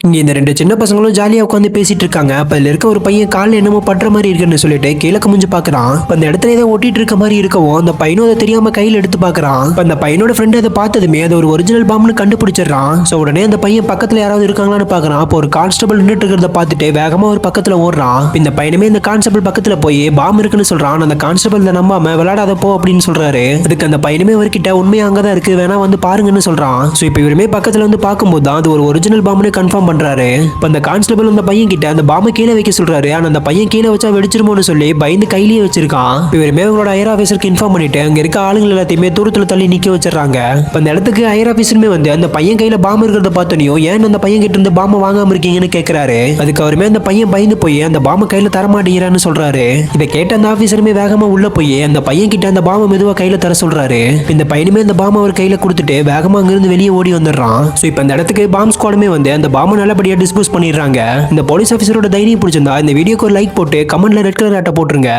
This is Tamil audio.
இங்க இந்த 2 சின்ன பசங்களும் ஜாலியா உட்காந்து பேசிட்டு இருக்காங்க. அப்ப அதுல இருக்க ஒரு பையன் கால்ல என்னமோ பண்ற மாதிரி இருக்குன்னு சொல்லிட்டு கீழ குனிஞ்சு பாக்குறான். அப்ப அந்த இடத்துல ஏதோ ஒட்டிட்டு இருக்க மாதிரி இருக்கவும் அந்த பையனும் அதை தெரியாம கையில எடுத்து பாக்குறான். அப்ப அந்த பையனோட ஃப்ரெண்ட் அதை பார்த்ததுமே அது ஒரு ஒரிஜினல் பாம்னு கண்டுபிடிச்சிடறான். சோ உடனே அந்த பையன் பக்கத்துல யாராவது இருக்காங்களான்னு பாக்குறான். அப்போ ஒரு கான்ஸ்டபிள் நின்னுட்டு இருக்கிறத பார்த்துட்டு வேகமா ஒரு பக்கத்துல ஓடுறான். இந்த பையனுமே இந்த கான்ஸ்டபிள் பக்கத்துல போய் பாம் இருக்குன்னு சொல்றான். அந்த கான்ஸ்டபிள் இதை நம்பாம விளையாடாத போ அப்படின்னு சொல்றாரு. அதுக்கு அந்த பையனுமே அவர்கிட்ட உண்மையா அங்கதான் இருக்கு, வேணா வந்து பாருங்கன்னு சொல்றான். சோ இப்ப இவருமே பக்கத்துல வந்து பார்க்கும்போது தான் அது ஒரு ஒரிஜினல் பாம்னு கன்ஃபார்ம் பண்றாரு. அந்த கான்ஸ்டபிள் அந்த பையன் கிட்ட அந்த பாம்பை கீழே வைக்க சொல்றாரு. ஆனா அந்த பையன் கீழே வச்சா வெடிச்சிருமோன்னு சொல்லி பயந்து கையிலேயே வச்சிருக்கான். இவருமே அவங்களோட ஹையர் ஆபீசருக்கு இன்ஃபார்ம் பண்ணிட்டு அங்க இருக்க ஆளுங்க எல்லாத்தையுமே தூரத்துல தள்ளி நிக்க வச்சிடறாங்க. அந்த இடத்துக்கு ஹையர் ஆபீசருமே வந்து அந்த பையன் கையில பாம்பு இருக்கிறத பார்த்தோனையும் ஏன் அந்த பையன் கிட்ட இருந்து பாம்பை வாங்காம இருக்கீங்கன்னு கேட்கிறாரு. அதுக்கு அவருமே அந்த பையன் பயந்து போய் அந்த பாம்பை கையில தரமாட்டேங்கிறான்னு சொல்றாரு. இதை கேட்ட அந்த ஆபீசருமே வேகமா உள்ள போய் அந்த பையன் கிட்ட அந்த பாம்பை மெதுவா கையில தர சொல்றாரு. இந்த பையனுமே அந்த பாம்பை அவர் கையில கொடுத்துட்டு வேகமா அங்கிருந்து வெளியே ஓடி வந்துடுறான். சோ இப்ப அந்த இடத்துக்கு பாம் ஸ்குவாடுமே வந்து அந்த பாம்பை நல்லபடியா டிஸ்போஸ் பண்ணிடுறாங்க. இந்த போலீஸ் ஆபீசரோட தைரியம் பிடிச்சிருந்தா இந்த வீடியோக்கு ஒரு லைக் போட்டு கமெண்ட்ல ரெட் கலர் ஆட்ட போட்டுருங்க.